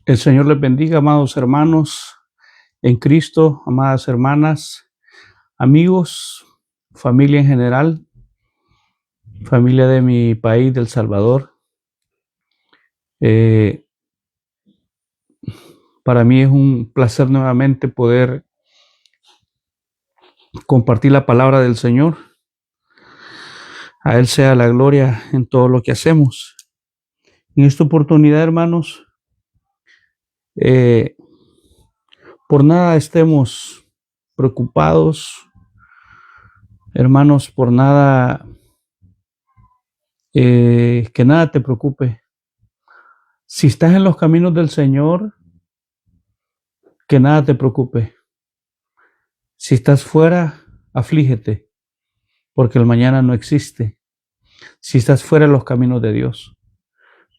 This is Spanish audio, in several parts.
El Señor les bendiga, amados hermanos en Cristo, amadas hermanas, amigos, familia en general, familia de mi país, del Salvador. Para mí es un placer nuevamente poder compartir la palabra del Señor. A Él sea la gloria en todo lo que hacemos. En esta oportunidad, hermanos, por nada estemos preocupados, hermanos, por nada, que nada te preocupe. Si estás en los caminos del Señor, que nada te preocupe. Si estás fuera, aflígete, porque el mañana no existe. Si estás fuera de los caminos de Dios.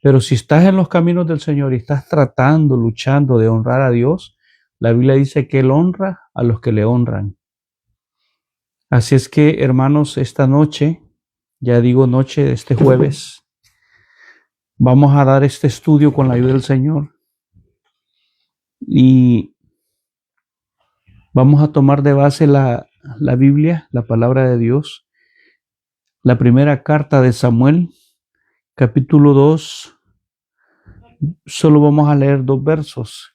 Pero si estás en los caminos del Señor y estás tratando, luchando de honrar a Dios, la Biblia dice que Él honra a los que le honran. Así es que, hermanos, esta noche, ya digo noche de este jueves, vamos a dar este estudio con la ayuda del Señor. Y vamos a tomar de base la Biblia, la palabra de Dios, la primera carta de Samuel, capítulo 2. Solo vamos a leer 2 versos,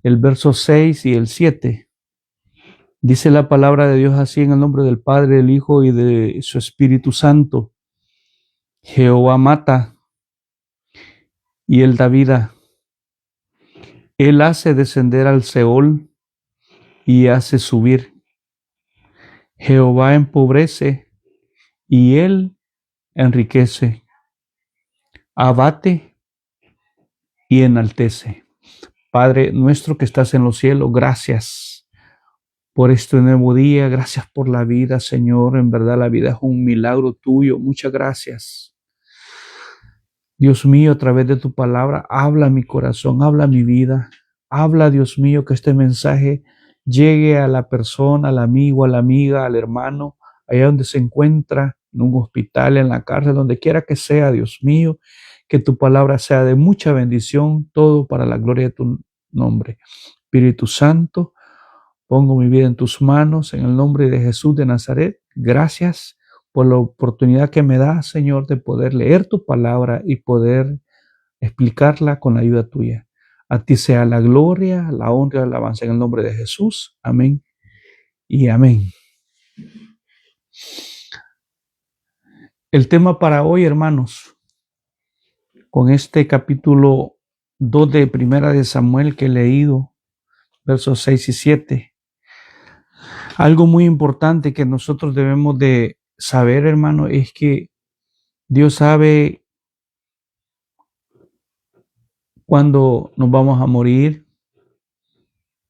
el verso 6 y el 7. Dice la palabra de Dios así: en el nombre del Padre, del Hijo y de su Espíritu Santo. Jehová mata y Él da vida. Él hace descender al Seol y hace subir. Jehová empobrece y Él enriquece. Abate y enaltece. Padre nuestro que estás en los cielos, gracias por este nuevo día, gracias por la vida, Señor. En verdad la vida es un milagro tuyo. Muchas gracias. Dios mío, a través de tu palabra, habla mi corazón, habla mi vida. Habla, Dios mío, que este mensaje llegue a la persona, al amigo, a la amiga, al hermano, allá donde se encuentra, en un hospital, en la cárcel, donde quiera que sea, Dios mío, que tu palabra sea de mucha bendición, todo para la gloria de tu nombre. Espíritu Santo, pongo mi vida en tus manos, en el nombre de Jesús de Nazaret. Gracias por la oportunidad que me das, Señor, de poder leer tu palabra y poder explicarla con la ayuda tuya. A ti sea la gloria, la honra y la alabanza en el nombre de Jesús. Amén y amén. El tema para hoy, hermanos, con este capítulo 2 de Primera de Samuel que he leído, versos 6 y 7. Algo muy importante que nosotros debemos de saber, hermano, es que Dios sabe cuándo nos vamos a morir.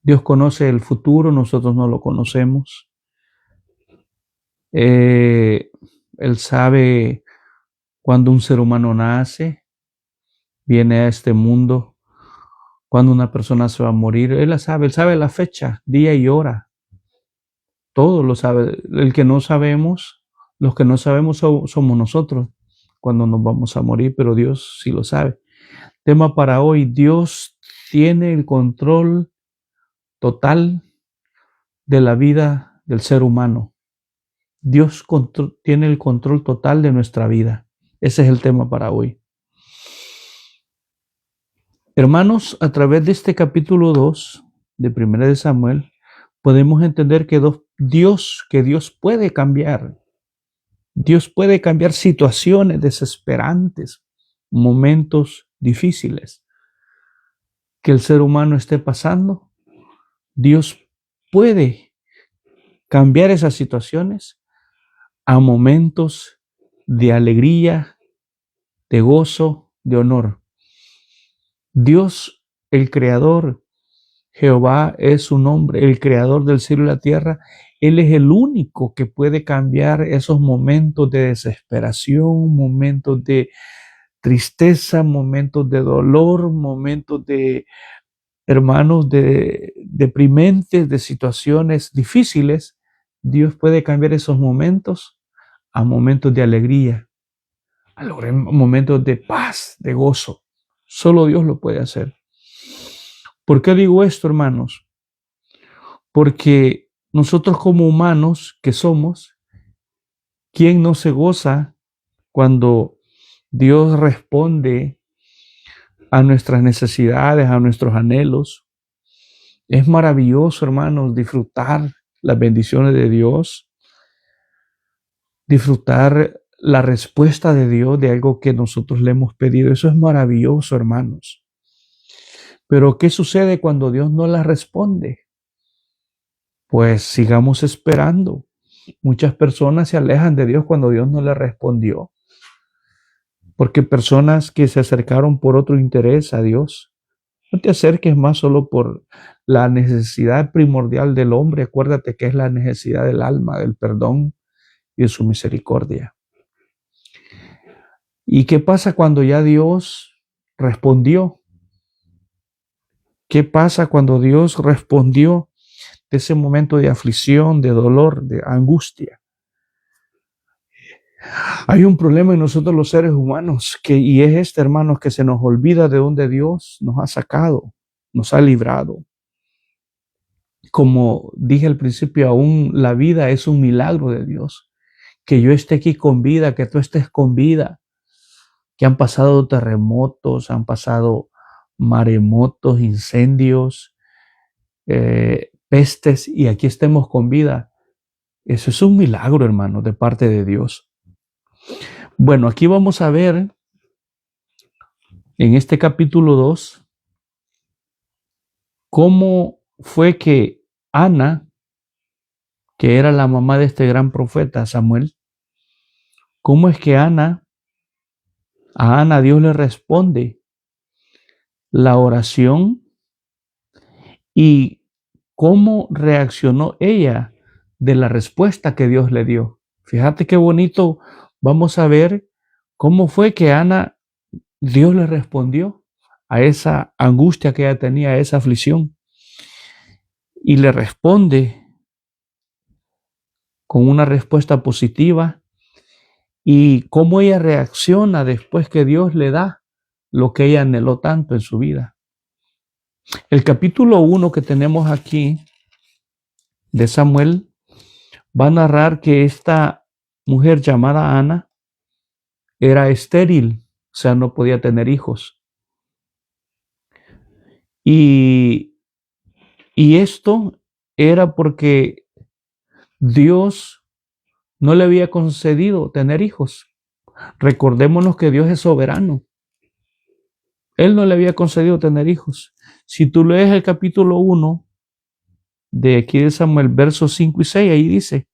Dios conoce el futuro, nosotros no lo conocemos. Él sabe cuando un ser humano nace, viene a este mundo, cuando una persona se va a morir. Él sabe la fecha, día y hora. Todo lo sabe. El que no sabemos, los que no sabemos somos nosotros cuando nos vamos a morir, pero Dios sí lo sabe. Tema para hoy: Dios tiene el control total de la vida del ser humano. Dios tiene el control total de nuestra vida. Ese es el tema para hoy. Hermanos, a través de este capítulo 2 de 1 de Samuel, podemos entender que Dios puede cambiar. Dios puede cambiar situaciones desesperantes, momentos difíciles que el ser humano esté pasando. Dios puede cambiar esas situaciones a momentos de alegría, de gozo, de honor. Dios, el Creador, Jehová es su nombre, el Creador del cielo y la tierra. Él es el único que puede cambiar esos momentos de desesperación, momentos de tristeza, momentos de dolor, momentos de, hermanos, de deprimentes, de situaciones difíciles. Dios puede cambiar esos momentos a momentos de alegría, a momentos de paz, de gozo. Solo Dios lo puede hacer. ¿Por qué digo esto, hermanos? Porque nosotros como humanos que somos, ¿quién no se goza cuando Dios responde a nuestras necesidades, a nuestros anhelos? Es maravilloso, hermanos, disfrutar las bendiciones de Dios, disfrutar la respuesta de Dios de algo que nosotros le hemos pedido. Eso es maravilloso, hermanos. Pero ¿qué sucede cuando Dios no la responde? Pues sigamos esperando. Muchas personas se alejan de Dios cuando Dios no le respondió, porque personas que se acercaron por otro interés a Dios. No te acerques más solo por la necesidad primordial del hombre. Acuérdate que es la necesidad del alma, del perdón y de su misericordia. ¿Y qué pasa cuando ya Dios respondió? ¿Qué pasa cuando Dios respondió de ese momento de aflicción, de dolor, de angustia? Hay un problema en nosotros los seres humanos, y es este, hermanos, que se nos olvida de dónde Dios nos ha sacado, nos ha librado. Como dije al principio, aún la vida es un milagro de Dios. Que yo esté aquí con vida, que tú estés con vida, que han pasado terremotos, han pasado maremotos, incendios, pestes, y aquí estemos con vida. Eso es un milagro, hermano, de parte de Dios. Bueno, aquí vamos a ver en este capítulo 2 cómo fue que Ana, que era la mamá de este gran profeta Samuel, cómo es que a Ana Dios le responde la oración y cómo reaccionó ella de la respuesta que Dios le dio. Fíjate qué bonito, vamos a ver cómo fue que Dios le respondió a esa angustia que ella tenía, a esa aflicción, y le responde con una respuesta positiva, y cómo ella reacciona después que Dios le da lo que ella anheló tanto en su vida. El capítulo 1 que tenemos aquí de Samuel va a narrar que esta mujer llamada Ana era estéril, o sea, no podía tener hijos. Y esto era porque Dios no le había concedido tener hijos. Recordémonos que Dios es soberano. Él no le había concedido tener hijos. Si tú lees el capítulo 1 de aquí de Samuel, versos 5 y 6, ahí dice,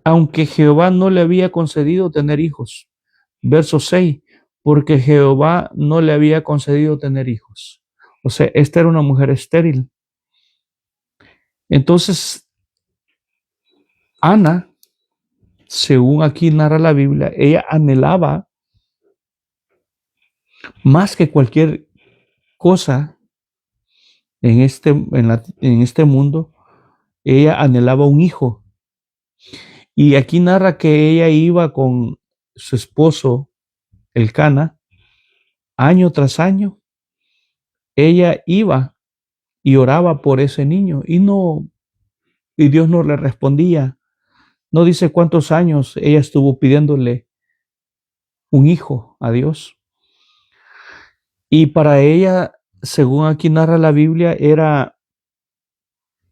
aunque Jehová no le había concedido tener hijos. Verso 6, porque Jehová no le había concedido tener hijos. O sea, esta era una mujer estéril. Entonces, Ana, según aquí narra la Biblia, ella anhelaba más que cualquier cosa en este mundo, ella anhelaba un hijo. Y aquí narra que ella iba con su esposo, Elcana, año tras año. Ella iba y oraba por ese niño y Dios no le respondía. No dice cuántos años ella estuvo pidiéndole un hijo a Dios. Y para ella, según aquí narra la Biblia, era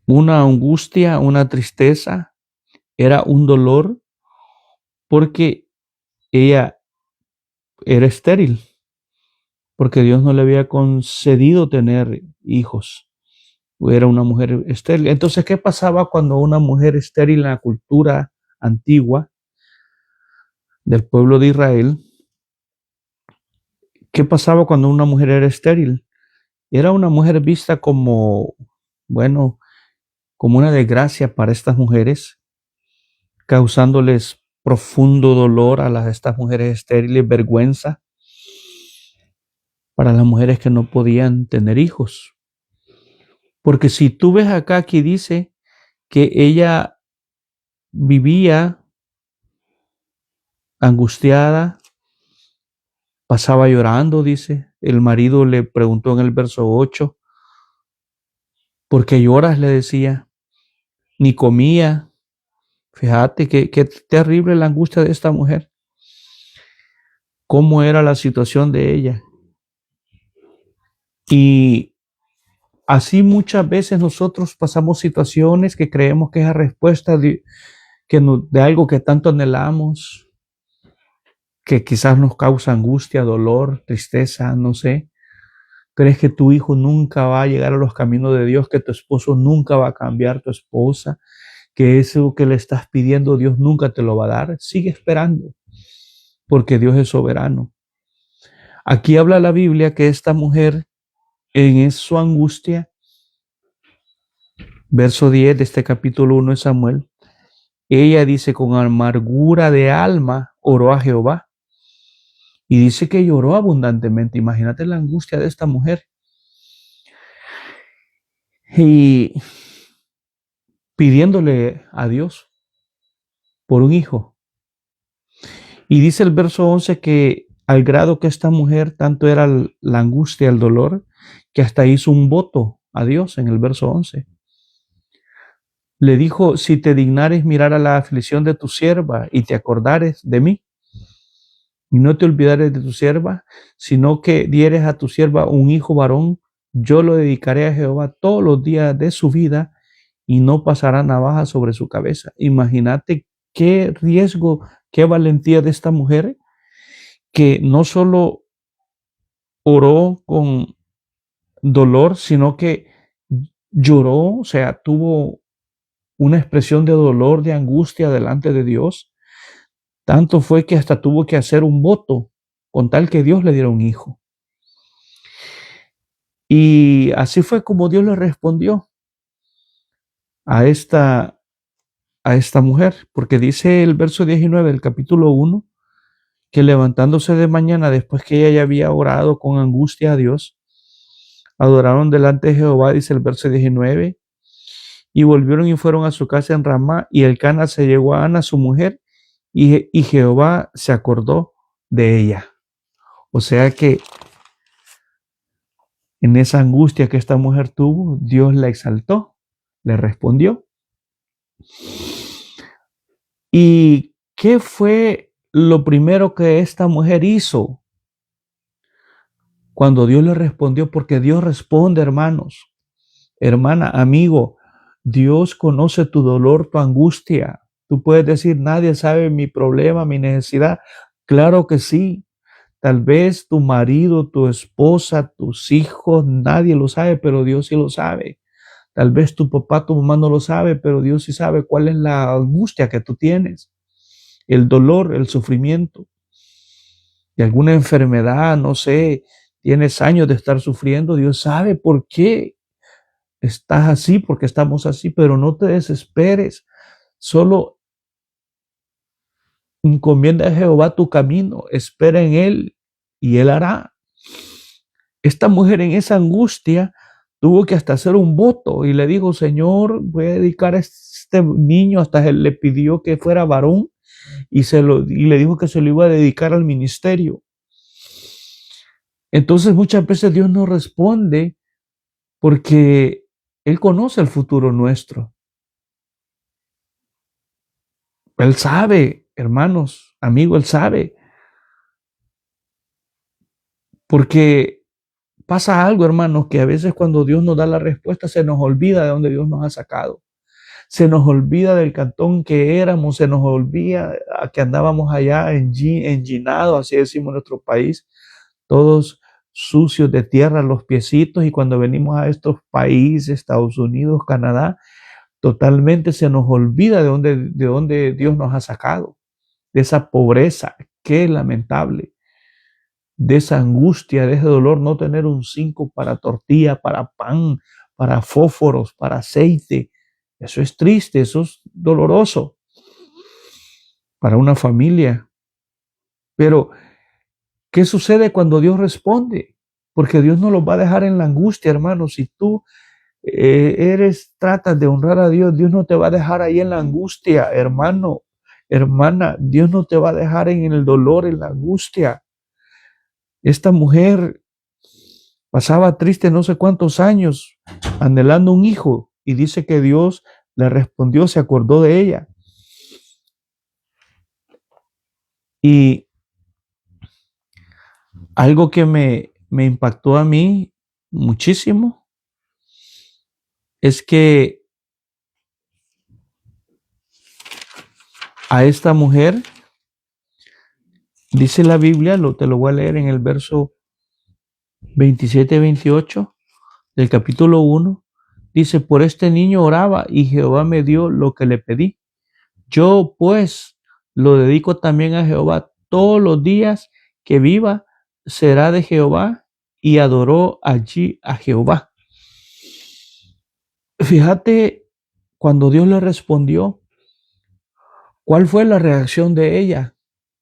una angustia, una tristeza, era un dolor, porque ella era estéril, porque Dios no le había concedido tener hijos. Era una mujer estéril. Entonces, ¿qué pasaba cuando una mujer estéril en la cultura antigua del pueblo de Israel? ¿Qué pasaba cuando una mujer era estéril? Era una mujer vista como, bueno, como una desgracia para estas mujeres, causándoles profundo dolor a estas mujeres estériles, vergüenza para las mujeres que no podían tener hijos. Porque si tú ves acá, aquí dice que ella vivía angustiada, pasaba llorando, dice, El marido le preguntó en el verso 8, ¿por qué lloras? Le decía, ni comía. Fíjate qué terrible la angustia de esta mujer. Cómo era la situación de ella. Y así muchas veces nosotros pasamos situaciones que creemos que es la respuesta de algo que tanto anhelamos, que quizás nos causa angustia, dolor, tristeza, no sé. ¿Crees que tu hijo nunca va a llegar a los caminos de Dios? ¿Que tu esposo nunca va a cambiar tu esposa? ¿Que eso que le estás pidiendo Dios nunca te lo va a dar? Sigue esperando, porque Dios es soberano. Aquí habla la Biblia que esta mujer en su angustia, verso 10 de este capítulo 1 de Samuel, ella dice, con amargura de alma oró a Jehová. Y dice que lloró abundantemente. Imagínate la angustia de esta mujer. Y pidiéndole a Dios por un hijo. Y dice el verso 11 que al grado que esta mujer tanto era la angustia, el dolor, que hasta hizo un voto a Dios en el verso 11. Le dijo, si te dignares mirar a la aflicción de tu sierva y te acordares de mí, y no te olvidares de tu sierva, sino que dieres a tu sierva un hijo varón, yo lo dedicaré a Jehová todos los días de su vida y no pasará navaja sobre su cabeza. Imagínate qué riesgo, qué valentía de esta mujer, que no solo oró con dolor, sino que lloró, o sea, tuvo una expresión de dolor, de angustia delante de Dios. Tanto fue que hasta tuvo que hacer un voto con tal que Dios le diera un hijo. Y así fue como Dios le respondió a esta mujer, porque dice el verso 19 del capítulo 1, que levantándose de mañana, después que ella ya había orado con angustia a Dios, adoraron delante de Jehová, dice el verso 19, y volvieron y fueron a su casa en Ramá, y Elcana se llegó a Ana, su mujer, y Jehová se acordó de ella. O sea que en esa angustia que esta mujer tuvo, Dios la exaltó, le respondió. ¿Y qué fue lo primero que esta mujer hizo cuando Dios le respondió? Porque Dios responde, hermanos, hermana, amigo, Dios conoce tu dolor, tu angustia. Tú puedes decir, nadie sabe mi problema, mi necesidad. Claro que sí. Tal vez tu marido, tu esposa, tus hijos, nadie lo sabe, pero Dios sí lo sabe. Tal vez tu papá, tu mamá no lo sabe, pero Dios sí sabe cuál es la angustia que tú tienes, el dolor, el sufrimiento de alguna enfermedad, no sé, tienes años de estar sufriendo. Dios sabe por qué estás así, porque estamos así, pero no te desesperes. Solo encomienda a Jehová tu camino, espera en Él y Él hará. Esta mujer en esa angustia tuvo que hasta hacer un voto y le dijo, Señor, voy a dedicar a este niño, hasta él le pidió que fuera varón y le dijo que se lo iba a dedicar al ministerio. Entonces muchas veces Dios no responde porque Él conoce el futuro nuestro. Él sabe, hermanos, amigos, Él sabe. Porque pasa algo, hermanos, que a veces cuando Dios nos da la respuesta se nos olvida de dónde Dios nos ha sacado. Se nos olvida del cantón que éramos, se nos olvida a que andábamos allá enginados, así decimos en nuestro país, todos sucios de tierra, los piecitos, y cuando venimos a estos países, Estados Unidos, Canadá, totalmente se nos olvida de dónde Dios nos ha sacado, de esa pobreza, qué lamentable, de esa angustia, de ese dolor, no tener un 5 para tortilla, para pan, para fósforos, para aceite. Eso es triste, eso es doloroso para una familia. Pero, ¿qué sucede cuando Dios responde? Porque Dios no los va a dejar en la angustia, hermano. Si tú tratas de honrar a Dios, Dios no te va a dejar ahí en la angustia, hermano, hermana. Dios no te va a dejar en el dolor, en la angustia. Esta mujer Pasaba triste no sé cuántos años anhelando un hijo y dice que Dios le respondió, se acordó de ella. Y algo que me impactó a mí muchísimo es que a esta mujer, dice la Biblia, te lo voy a leer en el verso 27-28 del capítulo 1, dice, por este niño oraba y Jehová me dio lo que le pedí. Yo pues lo dedico también a Jehová todos los días que viva, será de Jehová, y adoró allí a Jehová. Fíjate, cuando Dios le respondió, ¿cuál fue la reacción de ella?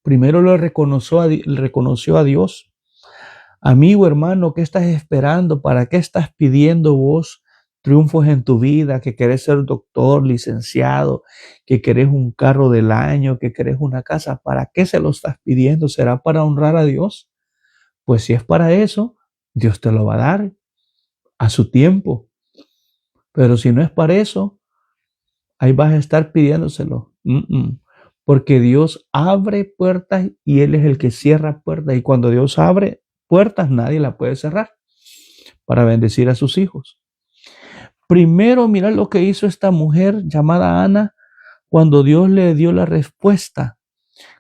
Primero le reconoció a Dios. Amigo, hermano, ¿qué estás esperando? ¿Para qué estás pidiendo vos triunfos en tu vida? Que querés ser doctor, licenciado, que querés un carro del año, que querés una casa. ¿Para qué se lo estás pidiendo? ¿Será para honrar a Dios? Pues si es para eso, Dios te lo va a dar a su tiempo. Pero si no es para eso, ahí vas a estar pidiéndoselo. Porque Dios abre puertas y Él es el que cierra puertas. Y cuando Dios abre puertas, nadie la puede cerrar para bendecir a sus hijos. Primero, mira lo que hizo esta mujer llamada Ana cuando Dios le dio la respuesta.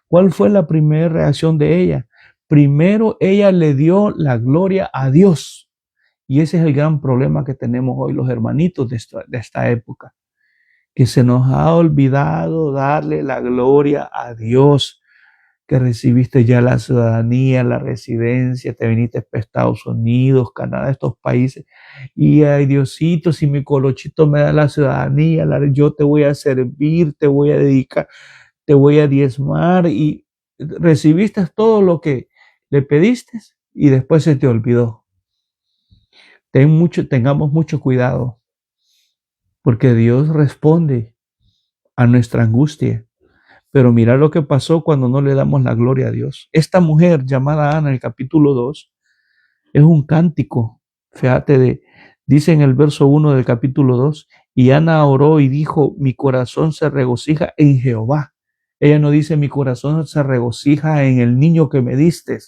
¿Cuál fue la primera reacción de ella? Primero, ella le dio la gloria a Dios. Y ese es el gran problema que tenemos hoy los hermanitos de esta época, que se nos ha olvidado darle la gloria a Dios, que recibiste ya la ciudadanía, la residencia, te viniste para Estados Unidos, Canadá, estos países, y ay Diosito, si mi colochito me da la ciudadanía, yo te voy a servir, te voy a dedicar, te voy a diezmar, y recibiste todo lo que le pediste y después se te olvidó. Tengamos mucho cuidado, porque Dios responde a nuestra angustia. Pero mira lo que pasó cuando no le damos la gloria a Dios. Esta mujer llamada Ana, en el capítulo 2, es un cántico. Fíjate, dice en el verso 1 del capítulo 2, y Ana oró y dijo, mi corazón se regocija en Jehová. Ella no dice, mi corazón se regocija en el niño que me diste.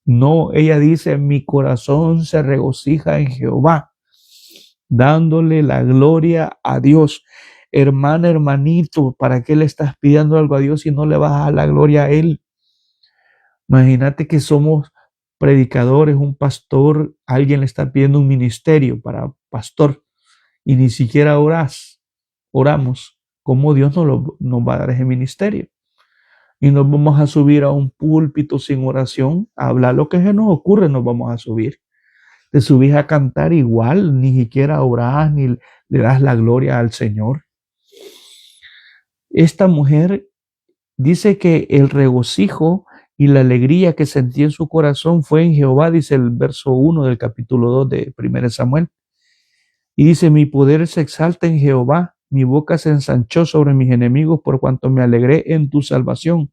No, ella dice, mi corazón se regocija en Jehová, dándole la gloria a Dios. Hermana, hermanito, ¿para qué le estás pidiendo algo a Dios si no le vas a dar la gloria a Él? Imagínate que somos predicadores, un pastor, alguien le está pidiendo un ministerio para pastor y ni siquiera oramos. ¿Cómo Dios nos va a dar ese ministerio? Y nos vamos a subir a un púlpito sin oración, a hablar lo que se nos ocurre, nos vamos a subir. Te subís a cantar igual, ni siquiera orás, ni le das la gloria al Señor. Esta mujer dice que el regocijo y la alegría que sentía en su corazón fue en Jehová, dice el verso 1 del capítulo 2 de 1 Samuel. Y dice, mi poder se exalta en Jehová, mi boca se ensanchó sobre mis enemigos por cuanto me alegré en tu salvación.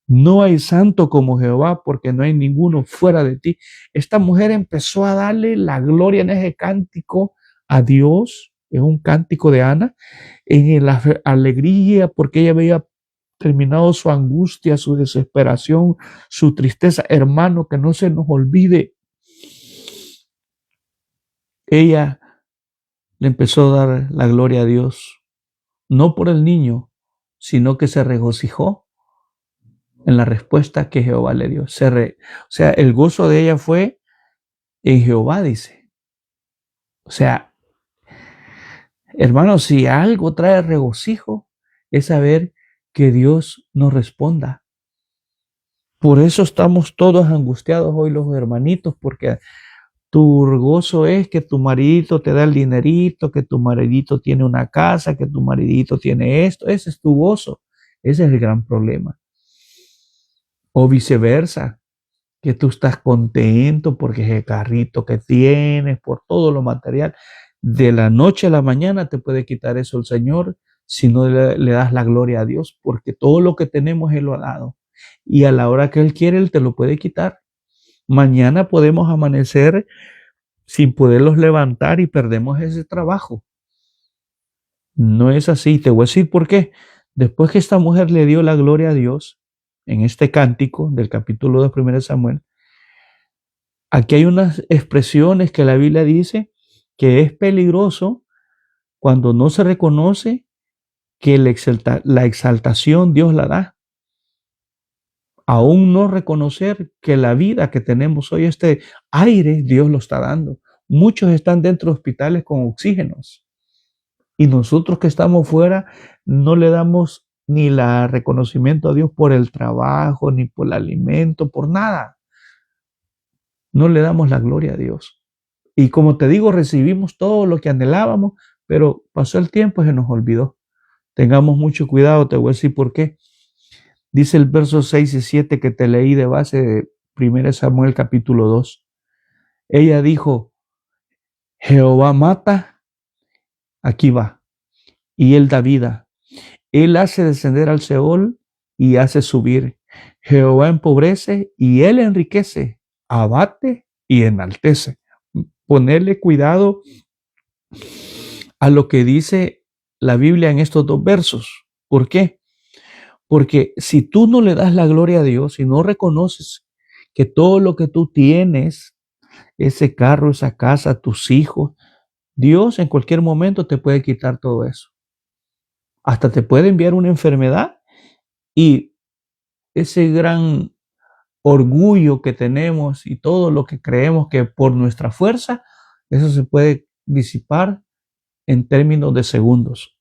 No hay santo como Jehová, porque no hay ninguno fuera de ti. Esta mujer empezó a darle la gloria en ese cántico a Dios, es un cántico de Ana, en la alegría, porque ella había terminado su angustia, su desesperación, su tristeza. Hermano, que no se nos olvide, ella le empezó a dar la gloria a Dios, no por el niño, sino que se regocijó en la respuesta que Jehová le dio. O sea, el gozo de ella fue en Jehová, dice. O sea, hermanos, si algo trae regocijo, es saber que Dios nos responda. Por eso estamos todos angustiados hoy los hermanitos, porque tu gozo es que tu maridito te da el dinerito, que tu maridito tiene una casa, que tu maridito tiene esto. Ese es tu gozo. Ese es el gran problema. O viceversa, que tú estás contento porque es el carrito que tienes, por todo lo material. De la noche a la mañana te puede quitar eso el Señor si no le das la gloria a Dios, porque todo lo que tenemos Él lo ha dado. Y a la hora que Él quiere, Él te lo puede quitar. Mañana podemos amanecer sin poderlos levantar y perdemos ese trabajo. No es así. Te voy a decir por qué. Después que esta mujer le dio la gloria a Dios en este cántico del capítulo 2 de 1 Samuel, aquí hay unas expresiones que la Biblia dice que es peligroso cuando no se reconoce que la exaltación Dios la da. Aún no reconocer que la vida que tenemos hoy, este aire, Dios lo está dando. Muchos están dentro de hospitales con oxígenos. Y nosotros que estamos fuera no le damos ni el reconocimiento a Dios por el trabajo, ni por el alimento, por nada. No le damos la gloria a Dios. Y como te digo, recibimos todo lo que anhelábamos, pero pasó el tiempo y se nos olvidó. Tengamos mucho cuidado, te voy a decir por qué. Dice el verso 6 y 7 que te leí de base de 1 Samuel capítulo 2. Ella dijo, Jehová mata, aquí va, y él da vida. Él hace descender al Seol y hace subir. Jehová empobrece y él enriquece, abate y enaltece. Ponerle cuidado a lo que dice la Biblia en estos dos versos. ¿Por qué? Porque si tú no le das la gloria a Dios y no reconoces que todo lo que tú tienes, ese carro, esa casa, tus hijos, Dios en cualquier momento te puede quitar todo eso. Hasta te puede enviar una enfermedad y ese gran orgullo que tenemos y todo lo que creemos que por nuestra fuerza, eso se puede disipar en términos de segundos.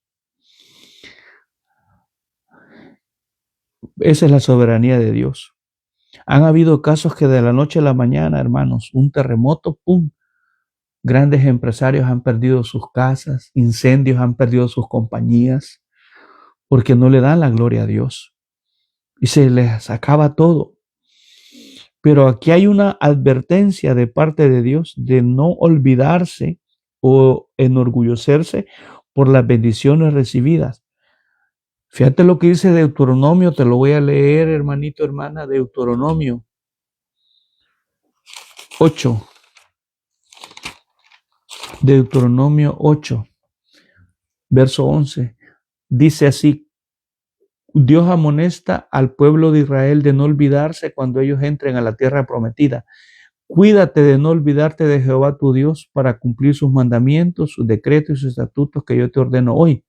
Esa es la soberanía de Dios. Han habido casos que de la noche a la mañana, hermanos, un terremoto, ¡pum! Grandes empresarios han perdido sus casas, incendios han perdido sus compañías, porque no le dan la gloria a Dios. Y se les acaba todo. Pero aquí hay una advertencia de parte de Dios de no olvidarse o enorgullecerse por las bendiciones recibidas. Fíjate lo que dice Deuteronomio, te lo voy a leer, hermanito, hermana, Deuteronomio 8. Deuteronomio 8, verso 11. Dice así, Dios amonesta al pueblo de Israel de no olvidarse cuando ellos entren a la tierra prometida. Cuídate de no olvidarte de Jehová tu Dios para cumplir sus mandamientos, sus decretos y sus estatutos que yo te ordeno hoy.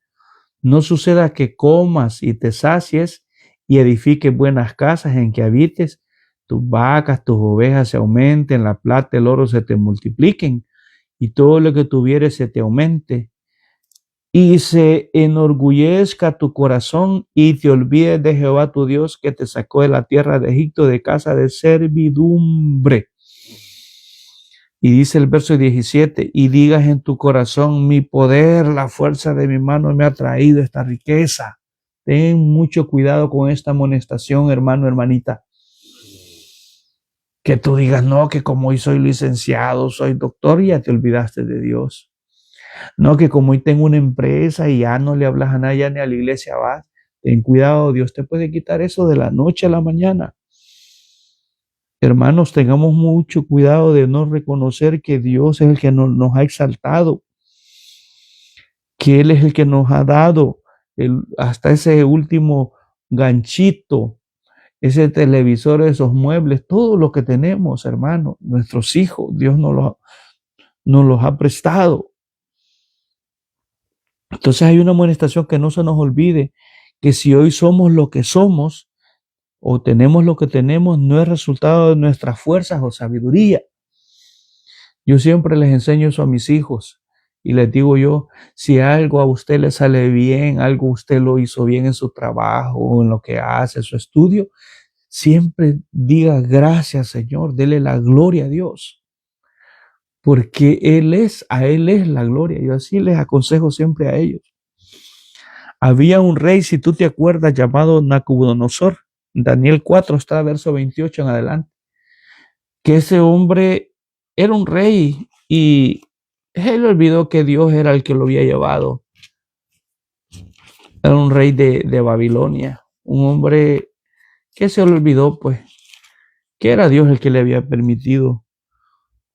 No suceda que comas y te sacies y edifiques buenas casas en que habites, tus vacas, tus ovejas se aumenten, la plata, el oro se te multipliquen y todo lo que tuvieres se te aumente. Y se enorgullezca tu corazón y te olvides de Jehová tu Dios que te sacó de la tierra de Egipto de casa de servidumbre. Y dice el verso 17, y digas en tu corazón, mi poder, la fuerza de mi mano me ha traído esta riqueza. Ten mucho cuidado con esta amonestación, hermano, hermanita. Que tú digas, no, que como hoy soy licenciado, soy doctor, y ya te olvidaste de Dios. No, que como hoy tengo una empresa y ya no le hablas a nadie, ni a la iglesia vas. Ten cuidado, Dios te puede quitar eso de la noche a la mañana. Hermanos, tengamos mucho cuidado de no reconocer que Dios es el que nos ha exaltado, que Él es el que nos ha dado hasta ese último ganchito, ese televisor, esos muebles, todo lo que tenemos, hermanos, nuestros hijos, Dios nos los ha prestado. Entonces hay una amonestación que no se nos olvide, que si hoy somos lo que somos o tenemos lo que tenemos, no es resultado de nuestras fuerzas o sabiduría. Yo siempre les enseño eso a mis hijos y les digo yo, si algo a usted le sale bien, algo usted lo hizo bien en su trabajo o en lo que hace, su estudio, siempre diga gracias, Señor, dele la gloria a Dios, porque a Él es la gloria. Yo así les aconsejo siempre a ellos. Había un rey, si tú te acuerdas, llamado Nabucodonosor. Daniel 4 está verso 28 en adelante. Que ese hombre era un rey y él olvidó que Dios era el que lo había llevado. Era un rey de Babilonia. Un hombre que se olvidó, pues, que era Dios el que le había permitido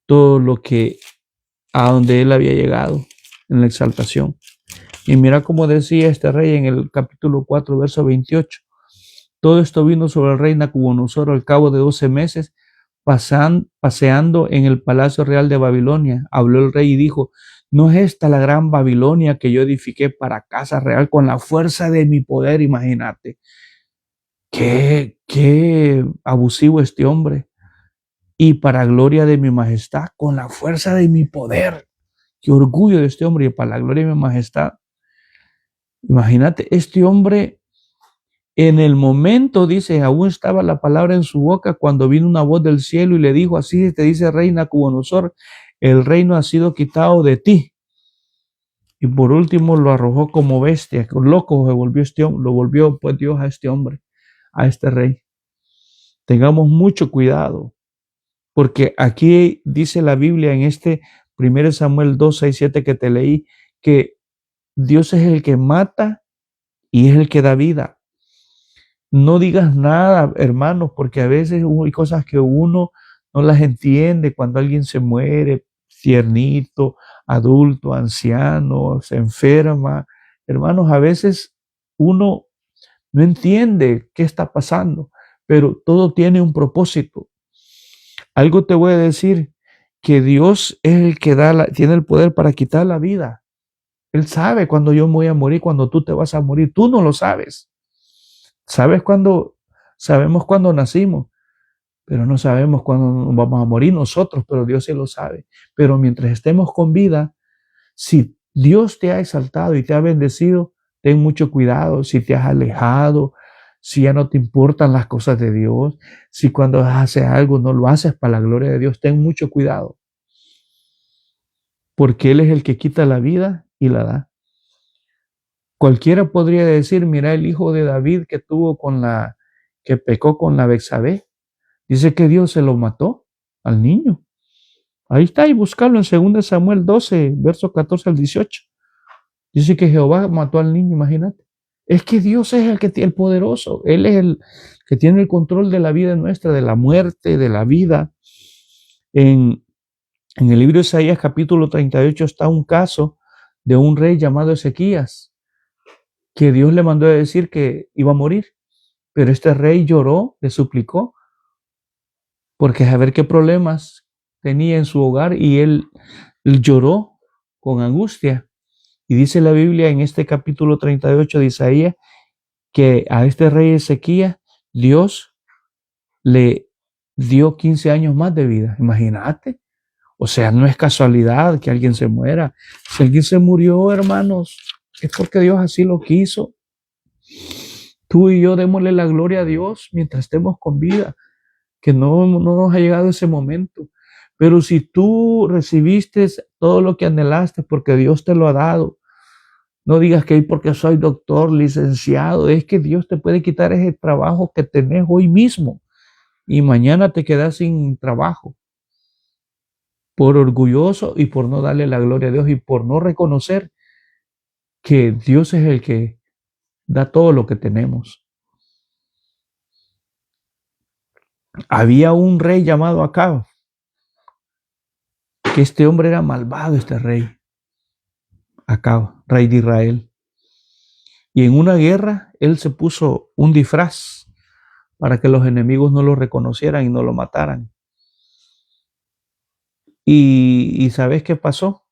todo lo que a donde él había llegado en la exaltación. Y mira cómo decía este rey en el capítulo 4, verso 28. Todo esto vino sobre el rey Nabucodonosor al cabo de 12 meses, paseando en el palacio real de Babilonia. Habló el rey y dijo: ¿no es esta la gran Babilonia que yo edifiqué para casa real con la fuerza de mi poder? Imagínate. Qué abusivo este hombre. Y para gloria de mi majestad, con la fuerza de mi poder. Qué orgullo de este hombre, y para la gloria de mi majestad. Imagínate, este hombre en el momento, dice, aún estaba la palabra en su boca cuando vino una voz del cielo y le dijo: así te dice rey Nabucodonosor, el reino ha sido quitado de ti. Y por último lo arrojó como bestia, loco se volvió este hombre, lo volvió pues Dios a este hombre, a este rey. Tengamos mucho cuidado, porque aquí dice la Biblia en este 1 Samuel 2, 6, 7 que te leí, que Dios es el que mata y es el que da vida. No digas nada, hermanos, porque a veces hay cosas que uno no las entiende cuando alguien se muere, tiernito, adulto, anciano, se enferma. Hermanos, a veces uno no entiende qué está pasando, pero todo tiene un propósito. Algo te voy a decir, que Dios es el que tiene el poder para quitar la vida. Él sabe cuando yo me voy a morir, cuando tú te vas a morir. Tú no lo sabes. Sabemos cuándo nacimos, pero no sabemos cuándo nos vamos a morir nosotros, pero Dios sí lo sabe. Pero mientras estemos con vida, si Dios te ha exaltado y te ha bendecido, ten mucho cuidado. Si te has alejado, si ya no te importan las cosas de Dios, si cuando haces algo no lo haces para la gloria de Dios, ten mucho cuidado. Porque Él es el que quita la vida y la da. Cualquiera podría decir: mira el hijo de David que pecó con la Betsabé. Dice que Dios se lo mató al niño. Ahí está, y buscarlo en 2 Samuel 12, verso 14 al 18. Dice que Jehová mató al niño, imagínate. Es que Dios es el poderoso. Él es el que tiene el control de la vida nuestra, de la muerte, de la vida. En el libro de Isaías capítulo 38 está un caso de un rey llamado Ezequías, que Dios le mandó a decir que iba a morir. Pero este rey lloró, le suplicó, porque a ver qué problemas tenía en su hogar, y él lloró con angustia. Y dice la Biblia en este capítulo 38 de Isaías que a este rey Ezequías Dios le dio 15 años más de vida. Imagínate. O sea, no es casualidad que alguien se muera. Si alguien se murió, hermanos, es porque Dios así lo quiso. Tú y yo démosle la gloria a Dios mientras estemos con vida, que no nos ha llegado ese momento. Pero si tú recibiste todo lo que anhelaste porque Dios te lo ha dado, no digas que porque soy doctor, licenciado. Es que Dios te puede quitar ese trabajo que tenés hoy mismo y mañana te quedas sin trabajo, por orgulloso y por no darle la gloria a Dios y por no reconocer que Dios es el que da todo lo que tenemos. Había un rey llamado Acab, que este hombre era malvado, este rey Acab, rey de Israel. Y en una guerra él se puso un disfraz para que los enemigos no lo reconocieran y no lo mataran. Y ¿sabes qué pasó?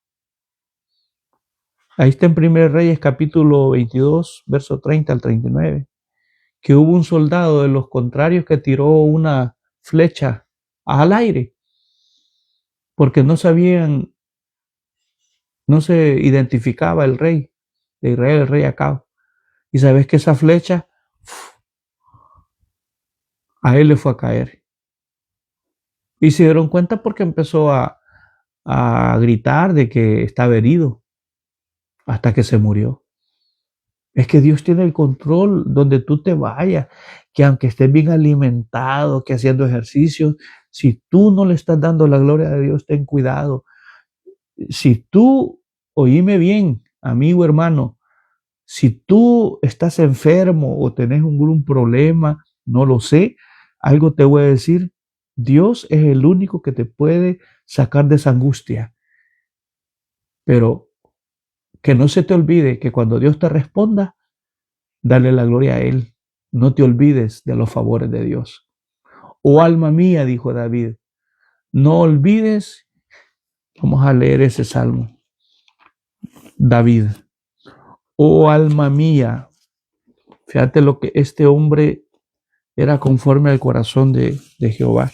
Ahí está en 1 Reyes capítulo 22, verso 30 al 39, que hubo un soldado de los contrarios que tiró una flecha al aire, porque no se identificaba el rey de Israel, el rey Acab. Y sabes que esa flecha a él le fue a caer. Y se dieron cuenta porque empezó a gritar de que estaba herido hasta que se murió. Es que Dios tiene el control donde tú te vayas, que aunque estés bien alimentado, que haciendo ejercicios, si tú no le estás dando la gloria de Dios, ten cuidado. Si tú, oíme bien, amigo, hermano, si tú estás enfermo o tenés un problema, no lo sé, algo te voy a decir, Dios es el único que te puede sacar de esa angustia. Pero que no se te olvide que cuando Dios te responda, dale la gloria a Él. No te olvides de los favores de Dios. Oh alma mía, dijo David, no olvides. Vamos a leer ese salmo. David, oh alma mía, fíjate lo que este hombre era conforme al corazón de Jehová,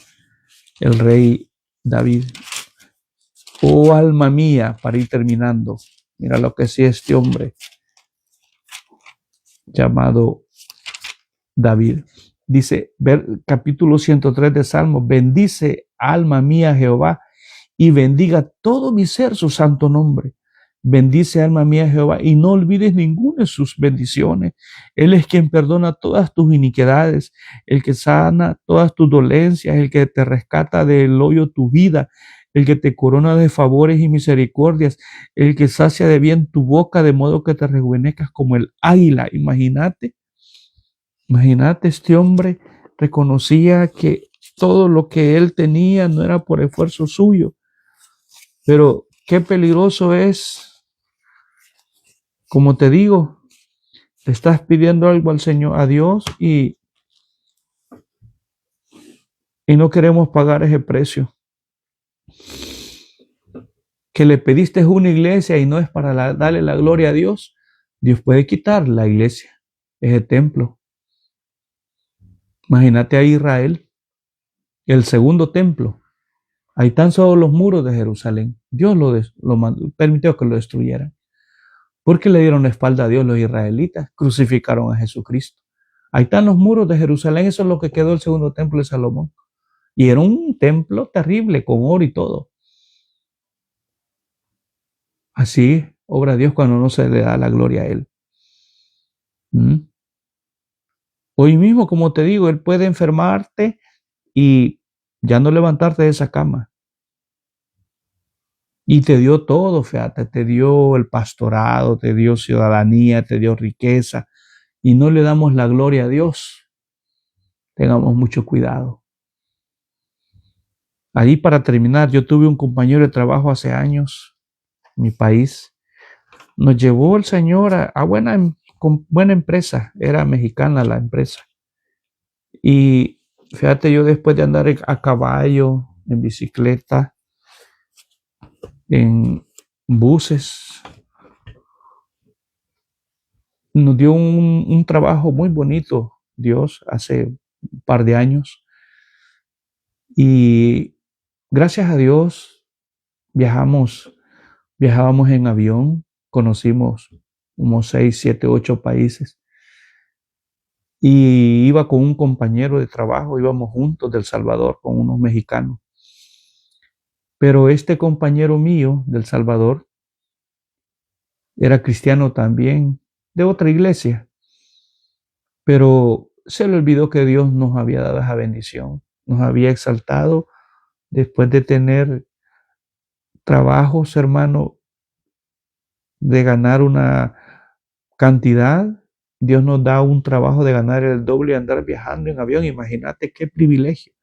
el rey David. Oh alma mía, para ir terminando, mira lo que hacía este hombre llamado David. Dice, capítulo 103 de Salmos, bendice alma mía Jehová y bendiga todo mi ser su santo nombre. Bendice alma mía Jehová y no olvides ninguna de sus bendiciones. Él es quien perdona todas tus iniquidades, el que sana todas tus dolencias, el que te rescata del hoyo tu vida, el que te corona de favores y misericordias, el que sacia de bien tu boca de modo que te rejuvenezcas como el águila. Imagínate, este hombre reconocía que todo lo que él tenía no era por esfuerzo suyo, pero qué peligroso es, como te digo, le estás pidiendo algo al Señor, a Dios, y no queremos pagar ese precio. Que le pediste una iglesia y no es para darle la gloria a Dios, Dios puede quitar la iglesia, ese templo. Imagínate a Israel, el segundo templo. Ahí están solo los muros de Jerusalén. Dios lo permitió que lo destruyeran. Porque le dieron la espalda a Dios los israelitas, crucificaron a Jesucristo. Ahí están los muros de Jerusalén, eso es lo que quedó del segundo templo de Salomón. Y era un templo terrible, con oro y todo. Así obra Dios cuando no se le da la gloria a Él. Hoy mismo, como te digo, Él puede enfermarte y ya no levantarte de esa cama. Y te dio todo, fíjate, te dio el pastorado, te dio ciudadanía, te dio riqueza, y no le damos la gloria a Dios. Tengamos mucho cuidado. Ahí para terminar, yo tuve un compañero de trabajo hace años, en mi país. Nos llevó el Señor a buena empresa, era mexicana la empresa. Y fíjate, yo después de andar a caballo, en bicicleta, en buses, nos dio un trabajo muy bonito, Dios, hace un par de años. Y gracias a Dios viajábamos en avión, conocimos unos 6, 7, 8 países. Y iba con un compañero de trabajo, íbamos juntos del Salvador con unos mexicanos. Pero este compañero mío del Salvador era cristiano también, de otra iglesia. Pero se le olvidó que Dios nos había dado esa bendición, nos había exaltado después de tener trabajos, hermano, de ganar una cantidad. Dios nos da un trabajo de ganar el doble y andar viajando en avión. Imagínate qué privilegio.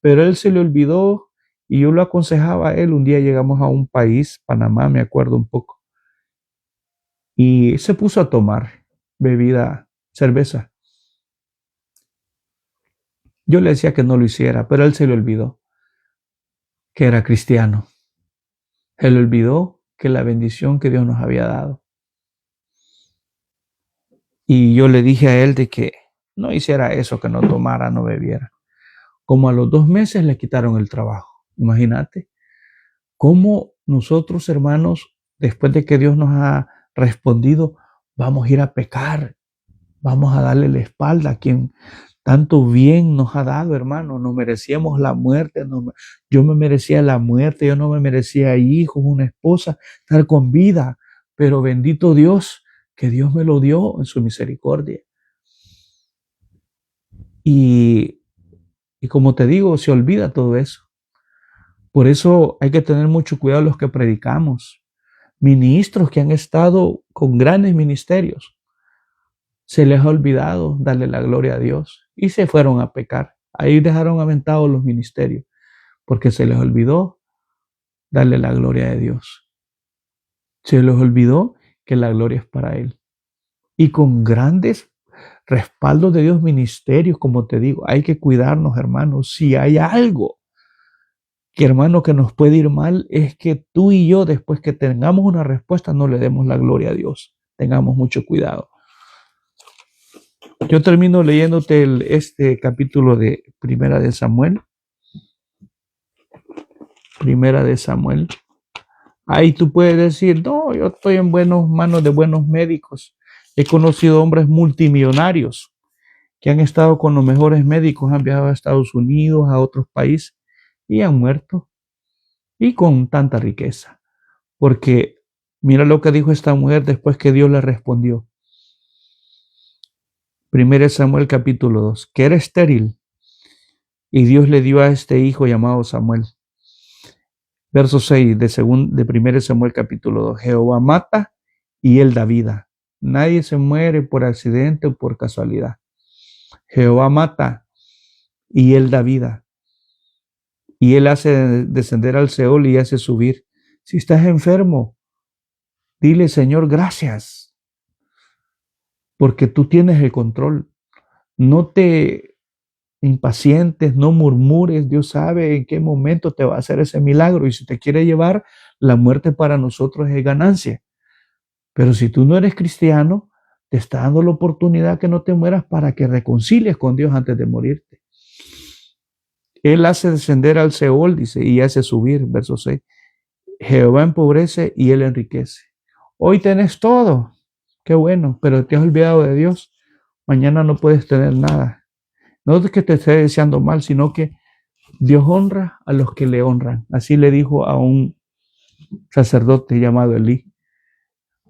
Pero él se le olvidó y yo lo aconsejaba a él. Un día llegamos a un país, Panamá, me acuerdo un poco, y se puso a tomar bebida, cerveza. Yo le decía que no lo hiciera, pero él se le olvidó que era cristiano. Se le olvidó que la bendición que Dios nos había dado. Y yo le dije a él de que no hiciera eso, que no tomara, no bebiera. Como a los 2 meses le quitaron el trabajo. Imagínate cómo nosotros, hermanos, después de que Dios nos ha respondido, vamos a ir a pecar, vamos a darle la espalda a quien tanto bien nos ha dado, hermano. Nos merecíamos la muerte, yo me merecía la muerte, yo no me merecía hijos, una esposa, estar con vida, pero bendito Dios, que Dios me lo dio en su misericordia. Y como te digo, se olvida todo eso. Por eso hay que tener mucho cuidado los que predicamos. Ministros que han estado con grandes ministerios, se les ha olvidado darle la gloria a Dios y se fueron a pecar. Ahí dejaron aventados los ministerios, porque se les olvidó darle la gloria de Dios. Se les olvidó que la gloria es para Él. Y con grandes respaldos de Dios, ministerios, como te digo, hay que cuidarnos, hermanos. Si hay algo que, hermano, que nos puede ir mal, es que tú y yo, después que tengamos una respuesta, no le demos la gloria a Dios. Tengamos mucho cuidado. Yo termino leyéndote este capítulo de Primera de Samuel. Primera de Samuel. Ahí tú puedes decir, no, yo estoy en buenas manos de buenos médicos. He conocido hombres multimillonarios que han estado con los mejores médicos, han viajado a Estados Unidos, a otros países y han muerto. Y con tanta riqueza. Porque mira lo que dijo esta mujer después que Dios le respondió. 1 Samuel capítulo 2, que era estéril y Dios le dio a este hijo llamado Samuel. Verso 6 de 1 Samuel capítulo 2, Jehová mata y él da vida. Nadie se muere por accidente o por casualidad. Jehová mata y él da vida. Y él hace descender al Seol y hace subir. Si estás enfermo, dile, Señor, gracias, porque tú tienes el control. No te impacientes, no murmures. Dios sabe en qué momento te va a hacer ese milagro. Y si te quiere llevar, la muerte para nosotros es ganancia. Pero si tú no eres cristiano, te está dando la oportunidad que no te mueras para que reconcilies con Dios antes de morirte. Él hace descender al Seol, dice, y hace subir, verso 6. Jehová empobrece y él enriquece. Hoy tenés todo, qué bueno, pero te has olvidado de Dios. Mañana no puedes tener nada. No es que te esté deseando mal, sino que Dios honra a los que le honran. Así le dijo a un sacerdote llamado Elí.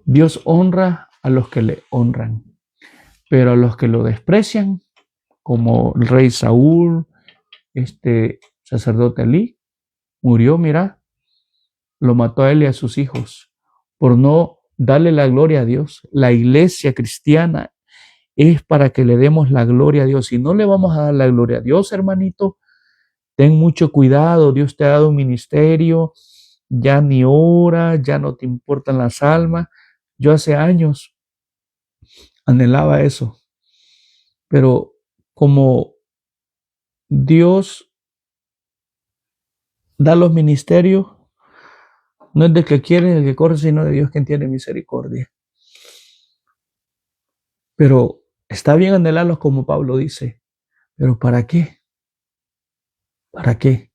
Dios honra a los que le honran, pero a los que lo desprecian, como el rey Saúl, este sacerdote Elí, murió, mira, lo mató a él y a sus hijos por no darle la gloria a Dios. La iglesia cristiana es para que le demos la gloria a Dios. Si no le vamos a dar la gloria a Dios, hermanito, ten mucho cuidado. Dios te ha dado un ministerio, ya ni ora, ya no te importan las almas. Yo hace años anhelaba eso, pero como Dios da los ministerios, no es del que quiere, el que corre, sino de Dios quien tiene misericordia. Pero está bien anhelarlos como Pablo dice, pero ¿para qué? ¿Para qué?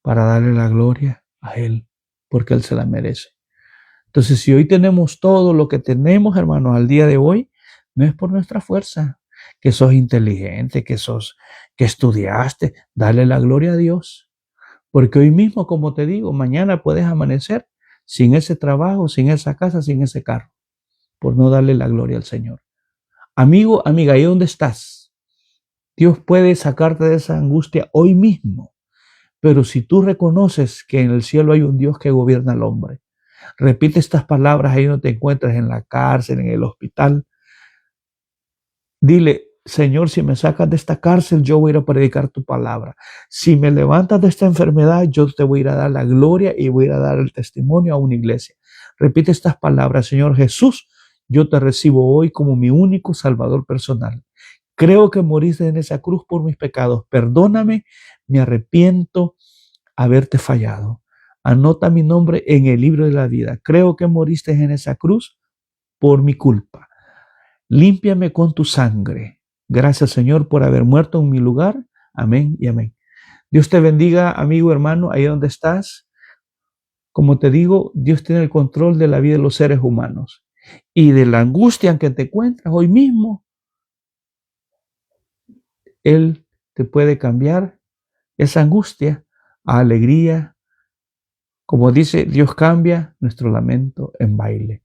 Para darle la gloria a Él, porque Él se la merece. Entonces, si hoy tenemos todo lo que tenemos, hermanos, al día de hoy, no es por nuestra fuerza, que sos inteligente, que estudiaste, dale la gloria a Dios. Porque hoy mismo, como te digo, mañana puedes amanecer sin ese trabajo, sin esa casa, sin ese carro, por no darle la gloria al Señor. Amigo, amiga, ahí donde estás, Dios puede sacarte de esa angustia hoy mismo. Pero si tú reconoces que en el cielo hay un Dios que gobierna al hombre, repite estas palabras ahí donde te encuentres, en la cárcel, en el hospital. Dile, Señor, si me sacas de esta cárcel, yo voy a ir a predicar tu palabra. Si me levantas de esta enfermedad, yo te voy a ir a dar la gloria y voy a ir a dar el testimonio a una iglesia. Repite estas palabras, Señor Jesús, yo te recibo hoy como mi único Salvador personal. Creo que moriste en esa cruz por mis pecados. Perdóname, me arrepiento haberte fallado. Anota mi nombre en el libro de la vida. Creo que moriste en esa cruz por mi culpa. Límpiame con tu sangre. Gracias, Señor, por haber muerto en mi lugar. Amén y amén. Dios te bendiga, amigo, hermano, ahí donde estás. Como te digo, Dios tiene el control de la vida de los seres humanos y de la angustia en que te encuentras hoy mismo. Él te puede cambiar esa angustia a alegría. Como dice, Dios cambia nuestro lamento en baile,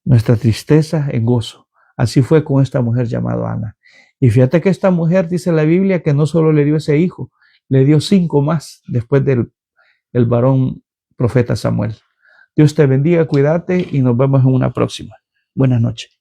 nuestra tristeza en gozo. Así fue con esta mujer llamada Ana. Y fíjate que esta mujer, dice la Biblia, que no solo le dio ese hijo, le dio 5 más después del varón profeta Samuel. Dios te bendiga, cuídate y nos vemos en una próxima. Buenas noches.